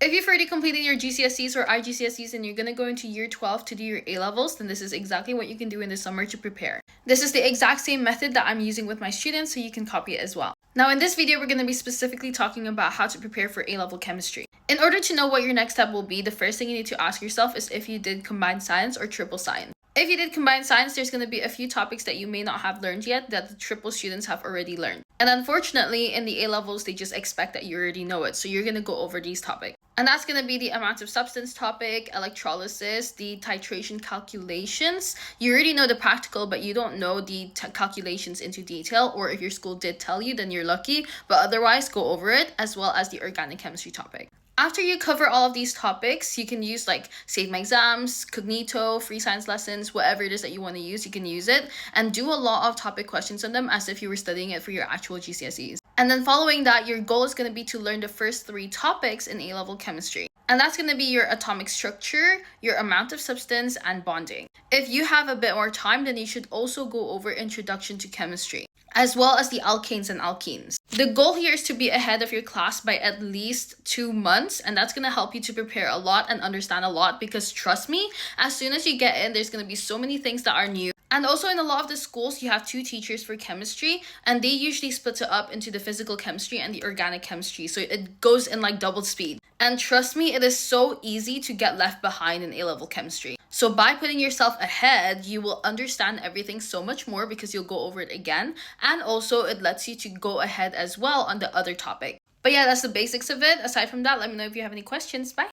If you've already completed your GCSEs or IGCSEs and you're going to go into year 12 to do your A-levels, then this is exactly what you can do in the summer to prepare. This is the exact same method that I'm using with my students, so you can copy it as well. Now in this video, we're going to be specifically talking about how to prepare for A-level chemistry. In order to know what your next step will be, the first thing you need to ask yourself is if you did combined science or triple science. If you did combined science, there's going to be a few topics that you may not have learned yet that the triple students have already learned. And unfortunately, in the A-levels, they just expect that you already know it. So you're going to go over these topics. And that's going to be the amount of substance topic, electrolysis, the titration calculations. You already know the practical, but you don't know the calculations into detail. Or if your school did tell you, then you're lucky. But otherwise, go over it, as well as the organic chemistry topic. After you cover all of these topics, you can use like Save My Exams, Cognito, free science lessons, whatever it is that you want to use, you can use it and do a lot of topic questions on them as if you were studying it for your actual GCSEs. And then following that, your goal is going to be to learn the first 3 topics in A-level chemistry. And that's going to be your atomic structure, your amount of substance, and bonding. If you have a bit more time, then you should also go over Introduction to Chemistry, as well as the alkanes and alkenes. The goal here is to be ahead of your class by at least 2 months, and that's going to help you to prepare a lot and understand a lot, because trust me, as soon as you get in, there's going to be so many things that are new. And also in a lot of the schools, you have 2 teachers for chemistry, and they usually split it up into the physical chemistry and the organic chemistry, so it goes in like double speed. And trust me, it is so easy to get left behind in A-level chemistry. So by putting yourself ahead, you will understand everything so much more because you'll go over it again. And also it lets you to go ahead as well on the other topic. But yeah, that's the basics of it. Aside from that, let me know if you have any questions. Bye.